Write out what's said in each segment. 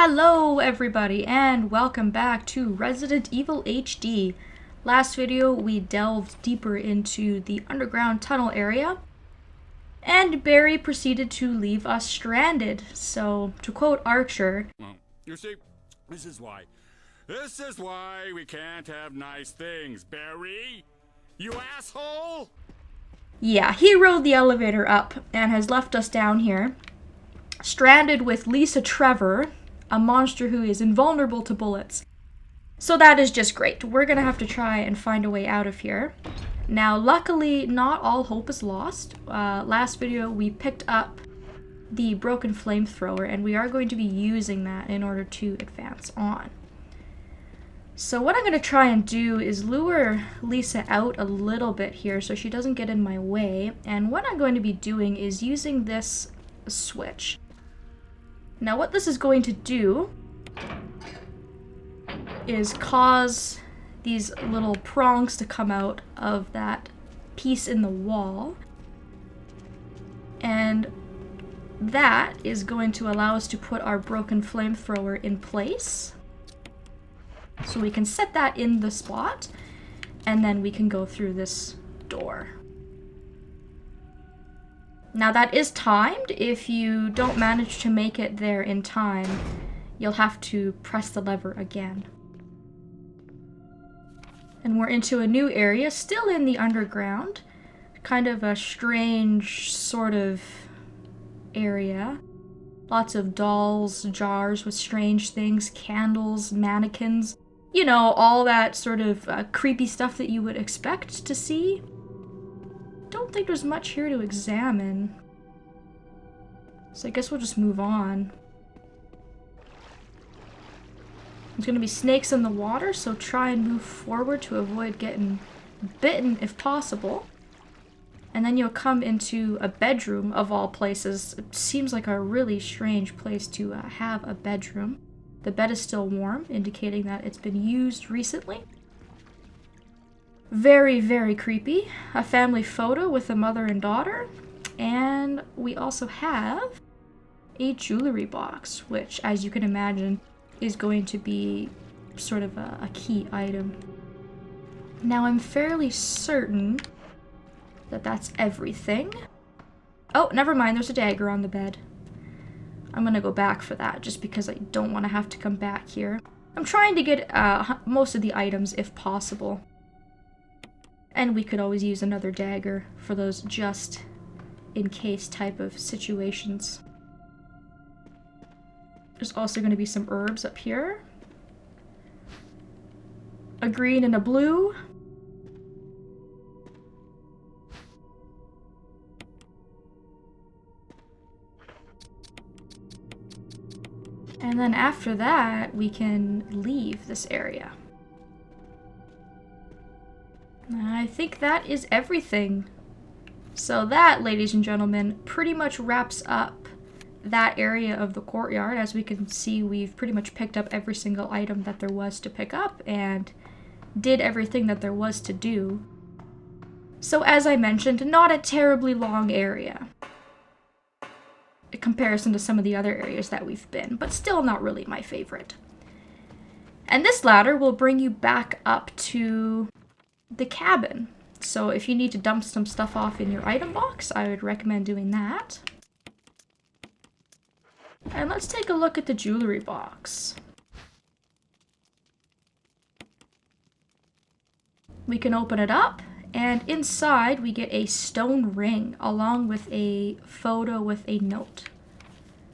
Hello everybody and welcome back to Resident Evil HD. Last video we delved deeper into the underground tunnel area and Barry proceeded to leave us stranded. So to quote Archer, well, you see, this is why we can't have nice things, Barry, you asshole. Yeah, he rode the elevator up and has left us down here stranded with Lisa Trevor, a monster who is invulnerable to bullets. So that is just great. We're gonna have to try and find a way out of here. Now, luckily, not all hope is lost. Last video, we picked up the broken flamethrower, and we are going to be using that in order to advance on. So what I'm going to try and do is lure Lisa out a little bit here so she doesn't get in my way. And what I'm going to be doing is using this switch. Now what this is going to do is cause these little prongs to come out of that piece in the wall. And that is going to allow us to put our broken flamethrower in place. So we can set that in the spot, and then we can go through this door. Now that is timed. If you don't manage to make it there in time, you'll have to press the lever again. And we're into a new area, still in the underground. Kind of a strange sort of area. Lots of dolls, jars with strange things, candles, mannequins. You know, all that sort of creepy stuff that you would expect to see. Don't think there's much here to examine. So I guess we'll just move on. There's gonna be snakes in the water, so try and move forward to avoid getting bitten if possible. And then you'll come into a bedroom of all places. It seems like a really strange place to have a bedroom. The bed is still warm, indicating that it's been used recently. Very, very creepy. A family photo with a mother and daughter. And we also have a jewelry box, which, as you can imagine, is going to be sort of a key item. Now, I'm fairly certain that that's everything. Oh, never mind, there's a dagger on the bed. I'm gonna go back for that, just because I don't want to have to come back here. I'm trying to get most of the items if possible. And we could always use another dagger for those just-in-case type of situations. There's also going to be some herbs up here. A green and a blue. And then after that, we can leave this area. I think that is everything. So that, ladies and gentlemen, pretty much wraps up that area of the courtyard. As we can see, we've pretty much picked up every single item that there was to pick up and did everything that there was to do. So as I mentioned, not a terribly long area in comparison to some of the other areas that we've been, but still not really my favorite. And this ladder will bring you back up to the cabin. So if you need to dump some stuff off in your item box, I would recommend doing that. And let's take a look at the jewelry box. We can open it up, and inside we get a stone ring along with a photo with a note.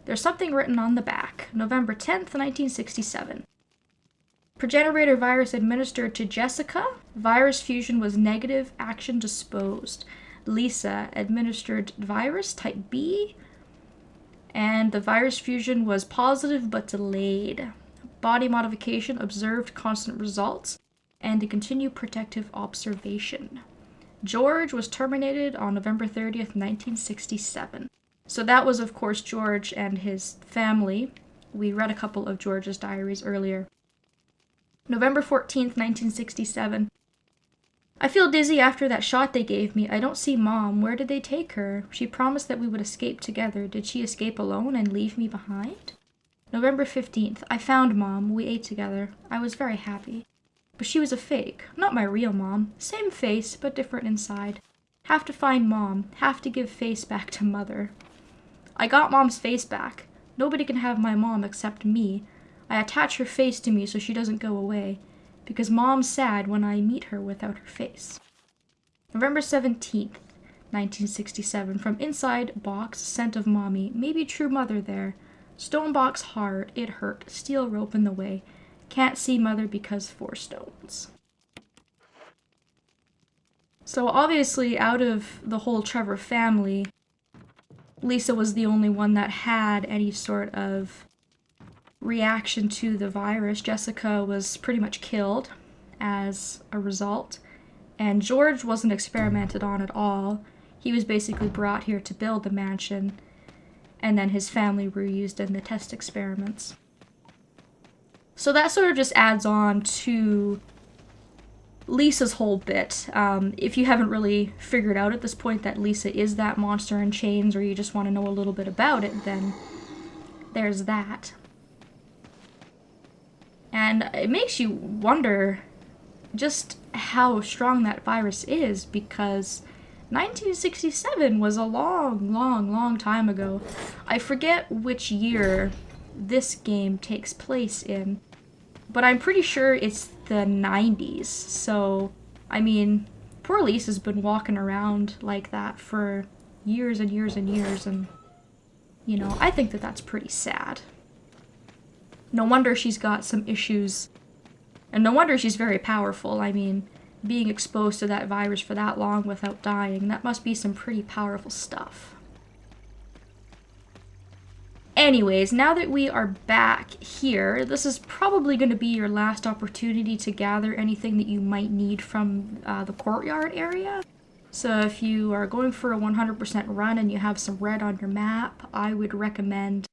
There's something written on the back. November 10th, 1967. Progenitor virus administered to Jessica. Virus fusion was negative. Action disposed. Lisa administered virus type B. And the virus fusion was positive but delayed. Body modification observed constant results. And to continue protective observation. George was terminated on November 30th, 1967. So that was, of course, George and his family. We read a couple of George's diaries earlier. November 14th, 1967. I feel dizzy after that shot they gave me. I don't see Mom. Where did they take her? She promised that we would escape together. Did she escape alone and leave me behind? November 15th. I found Mom. We ate together. I was very happy. But she was a fake. Not my real mom. Same face, but different inside. Have to find Mom. Have to give face back to Mother. I got Mom's face back. Nobody can have my mom except me. I attach her face to me so she doesn't go away. Because Mom's sad when I meet her without her face. November 17th, 1967. From inside box, scent of mommy. Maybe true mother there. Stone box hard. It hurt. Steel rope in the way. Can't see mother because 4 stones. So obviously, out of the whole Trevor family, Lisa was the only one that had any sort of reaction to the virus. Jessica was pretty much killed as a result. And George wasn't experimented on at all. He was basically brought here to build the mansion. And then his family were used in the test experiments. So that sort of just adds on to Lisa's whole bit. If you haven't really figured out at this point that Lisa is that monster in chains, or you just want to know a little bit about it, then there's that. And it makes you wonder just how strong that virus is, because 1967 was a long time ago. I forget which year this game takes place in, but I'm pretty sure it's the 90s. So, I mean, poor Lisa's been walking around like that for years and years and years, and, you know, I think that that's pretty sad. No wonder she's got some issues, and no wonder she's very powerful. I mean, being exposed to that virus for that long without dying, that must be some pretty powerful stuff. Anyways, now that we are back here, this is probably going to be your last opportunity to gather anything that you might need from the courtyard area. So if you are going for a 100% run and you have some red on your map, I would recommend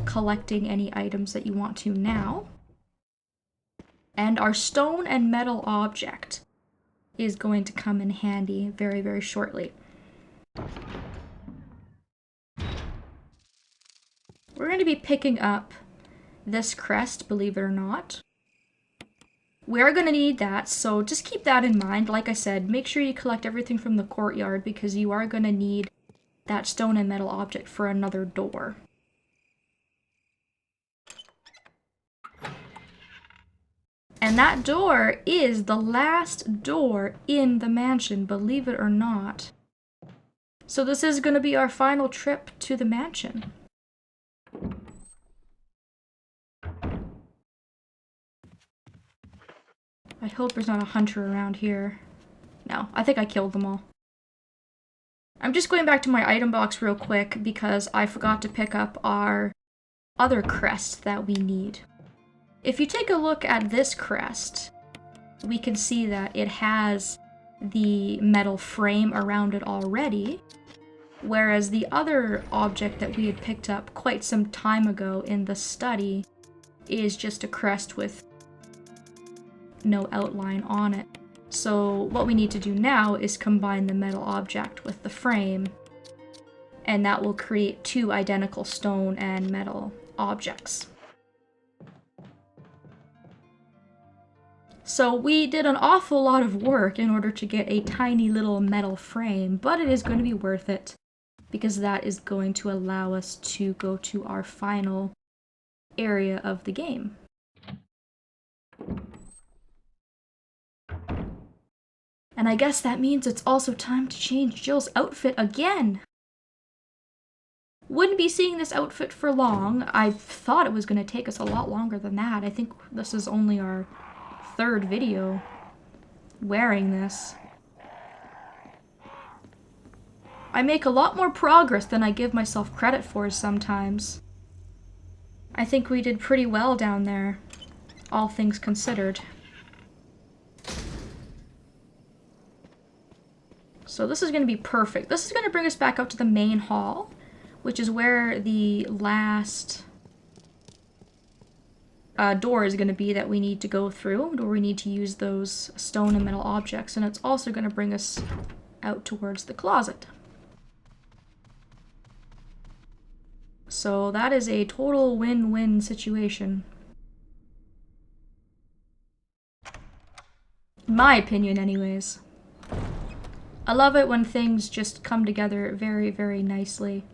collecting any items that you want to now. And our stone and metal object is going to come in handy very, very shortly. We're going to be picking up this crest, believe it or not. We are going to need that, so just keep that in mind. Like I said, make sure you collect everything from the courtyard, because you are going to need that stone and metal object for another door. And that door is the last door in the mansion, believe it or not. So this is going to be our final trip to the mansion. I hope there's not a hunter around here. No, I think I killed them all. I'm just going back to my item box real quick because I forgot to pick up our other crest that we need. If you take a look at this crest, we can see that it has the metal frame around it already, whereas the other object that we had picked up quite some time ago in the study is just a crest with no outline on it. So what we need to do now is combine the metal object with the frame, and that will create 2 identical stone and metal objects. So we did an awful lot of work in order to get a tiny little metal frame, but it is going to be worth it, because that is going to allow us to go to our final area of the game. And I guess that means it's also time to change Jill's outfit again. Wouldn't be seeing this outfit for long. I thought it was going to take us a lot longer than that. I think this is only our 3rd video wearing this. I make a lot more progress than I give myself credit for sometimes. I think we did pretty well down there, all things considered. So this is going to be perfect. This is going to bring us back out to the main hall, which is where the last door is going to be that we need to go through, where we need to use those stone and metal objects. And it's also going to bring us out towards the closet. So that is a total win-win situation. In my opinion, anyways. I love it when things just come together very, very nicely.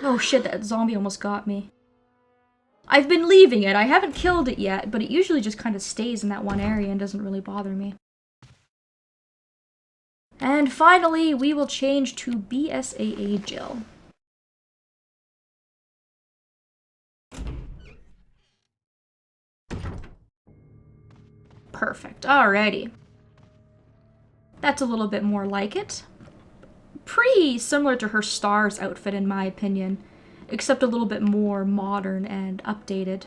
Oh shit, that zombie almost got me. I've been leaving it. I haven't killed it yet, but it usually just kind of stays in that one area and doesn't really bother me. And finally, we will change to BSAA Jill. Perfect. Alrighty. That's a little bit more like it. Pretty similar to her STARS outfit in my opinion, except a little bit more modern and updated.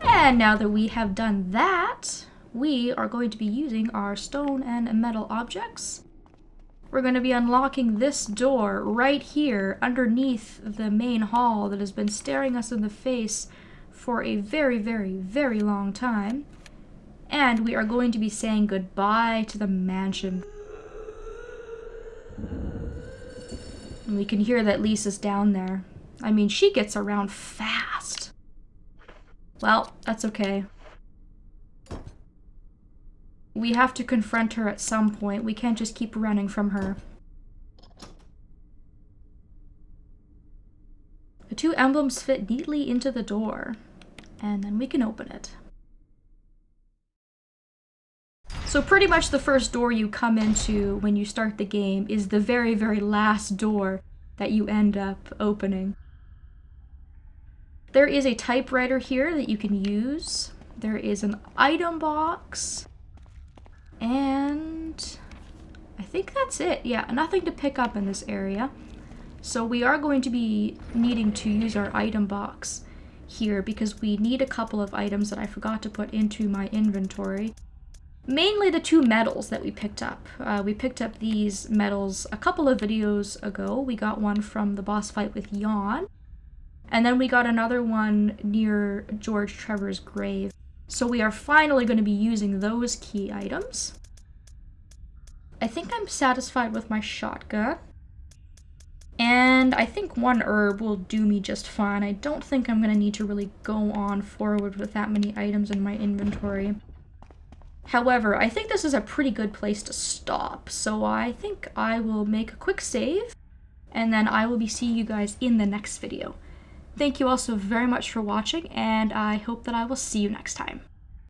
And now that we have done that, we are going to be using our stone and metal objects. We're going to be unlocking this door right here underneath the main hall that has been staring us in the face for a very, very, very long time. And we are going to be saying goodbye to the mansion. And we can hear that Lisa's down there. I mean, she gets around fast. Well, that's okay. We have to confront her at some point. We can't just keep running from her. The two emblems fit neatly into the door, and then we can open it. So pretty much the first door you come into when you start the game is the very, very last door that you end up opening. There is a typewriter here that you can use. There is an item box. And I think that's it. Yeah, nothing to pick up in this area. So we are going to be needing to use our item box here because we need a couple of items that I forgot to put into my inventory. Mainly the two medals that we picked up. We picked up these medals a couple of videos ago. We got one from the boss fight with Yawn. And then we got another one near George Trevor's grave. So we are finally going to be using those key items. I think I'm satisfied with my shotgun. And I think one herb will do me just fine. I don't think I'm going to need to really go on forward with that many items in my inventory. However, I think this is a pretty good place to stop. So I think I will make a quick save. And then I will be seeing you guys in the next video. Thank you all so very much for watching, and I hope that I will see you next time.